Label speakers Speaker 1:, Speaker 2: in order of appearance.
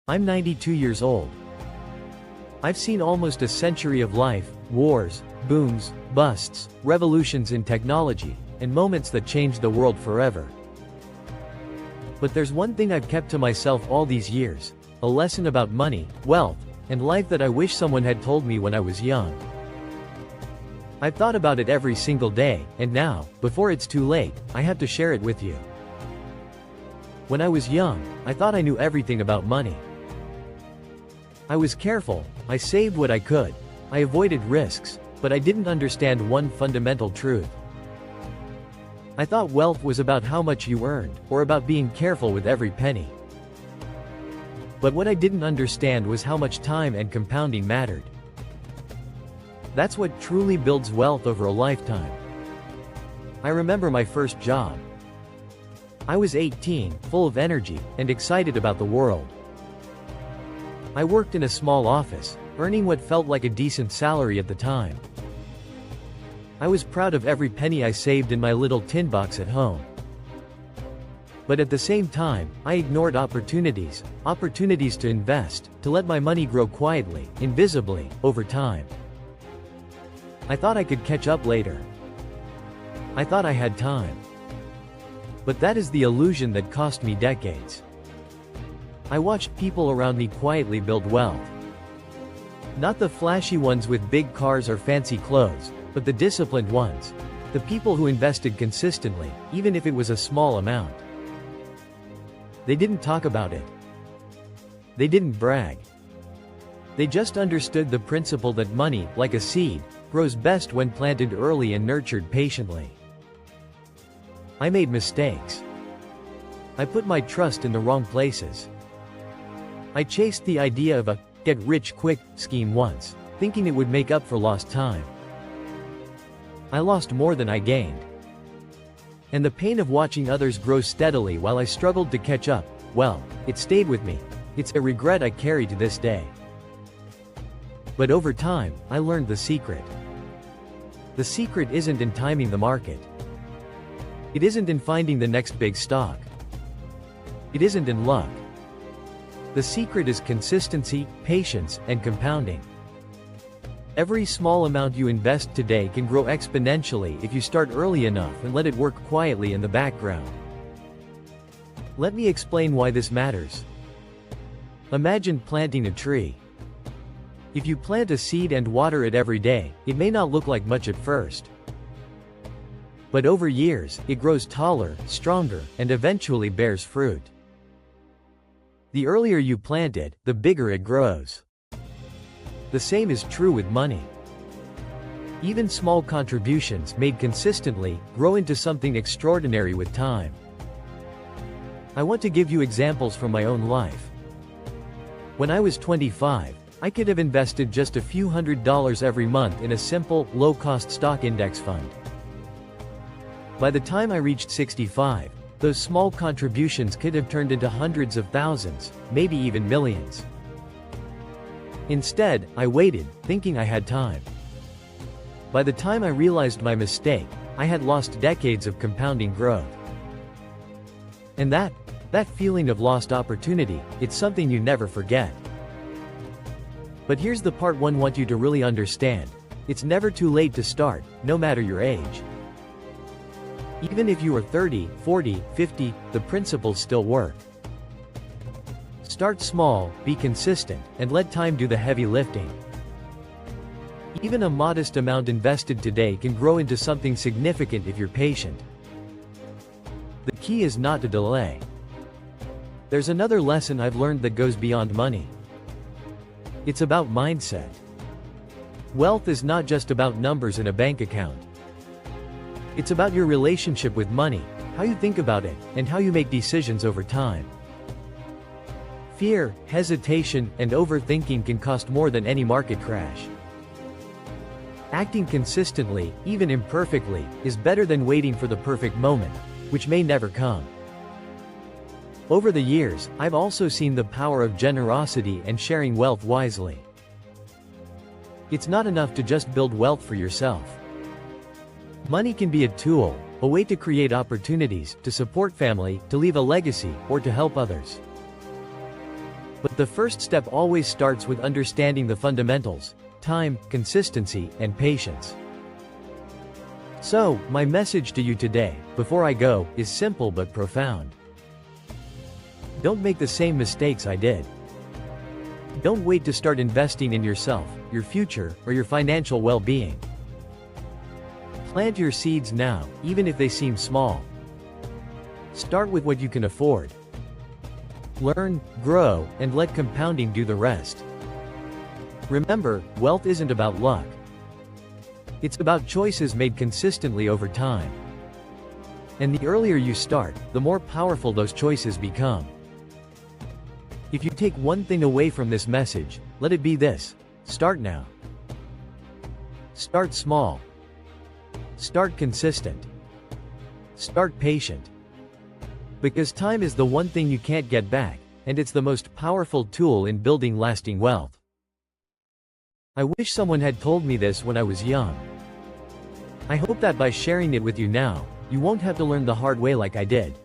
Speaker 1: I'm 92 years old. I've seen almost a century of life, wars, booms, busts, revolutions in technology, and moments that changed the world forever. But there's one thing I've kept to myself all these years, a lesson about money, wealth, and life that I wish someone had told me when I was young. I've thought about it every single day, and now, before it's too late, I have to share it with you. When I was young, I thought I knew everything about money. I was careful, I saved what I could, I avoided risks, but I didn't understand one fundamental truth. I thought wealth was about how much you earned, or about being careful with every penny. But what I didn't understand was how much time and compounding mattered. That's what truly builds wealth over a lifetime. I remember my first job. I was 18, full of energy, and excited about the world. I worked in a small office, earning what felt like a decent salary at the time. I was proud of every penny I saved in my little tin box at home. But at the same time, I ignored opportunities to invest, to let my money grow quietly, invisibly, over time. I thought I could catch up later. I thought I had time. But that is the illusion that cost me decades. I watched people around me quietly build wealth. Not the flashy ones with big cars or fancy clothes, but the disciplined ones. The people who invested consistently, even if it was a small amount. They didn't talk about it. They didn't brag. They just understood the principle that money, like a seed, grows best when planted early and nurtured patiently. I made mistakes. I put my trust in the wrong places. I chased the idea of a get-rich-quick scheme once, thinking it would make up for lost time. I lost more than I gained. And the pain of watching others grow steadily while I struggled to catch up, well, it stayed with me. It's a regret I carry to this day. But over time, I learned the secret. The secret isn't in timing the market. It isn't in finding the next big stock. It isn't in luck. The secret is consistency, patience, and compounding. Every small amount you invest today can grow exponentially if you start early enough and let it work quietly in the background. Let me explain why this matters. Imagine planting a tree. If you plant a seed and water it every day, it may not look like much at first. But over years, it grows taller, stronger, and eventually bears fruit. The earlier you plant it, the bigger it grows. The same is true with money. Even small contributions made consistently grow into something extraordinary with time. I want to give you examples from my own life. When I was 25, I could have invested just a few $100s every month in a simple, low-cost stock index fund. By the time I reached 65, those small contributions could have turned into hundreds of thousands, maybe even millions. Instead, I waited, thinking I had time. By the time I realized my mistake, I had lost decades of compounding growth. And that feeling of lost opportunity, it's something you never forget. But here's the part I want you to really understand. It's never too late to start, no matter your age. Even if you are 30, 40, 50, the principles still work. Start small, be consistent, and let time do the heavy lifting. Even a modest amount invested today can grow into something significant if you're patient. The key is not to delay. There's another lesson I've learned that goes beyond money. It's about mindset. Wealth is not just about numbers in a bank account. It's about your relationship with money, how you think about it, and how you make decisions over time. Fear, hesitation, and overthinking can cost more than any market crash. Acting consistently, even imperfectly, is better than waiting for the perfect moment, which may never come. Over the years, I've also seen the power of generosity and sharing wealth wisely. It's not enough to just build wealth for yourself. Money can be a tool, a way to create opportunities, to support family, to leave a legacy, or to help others. But the first step always starts with understanding the fundamentals: time, consistency, and patience. So, my message to you today, before I go, is simple but profound. Don't make the same mistakes I did. Don't wait to start investing in yourself, your future, or your financial well-being. Plant your seeds now, even if they seem small. Start with what you can afford. Learn, grow, and let compounding do the rest. Remember, wealth isn't about luck. It's about choices made consistently over time. And the earlier you start, the more powerful those choices become. If you take one thing away from this message, let it be this: start now. Start small. Start consistent. Start patient. Because time is the one thing you can't get back, and it's the most powerful tool in building lasting wealth. I wish someone had told me this when I was young. I hope that by sharing it with you now, you won't have to learn the hard way like I did.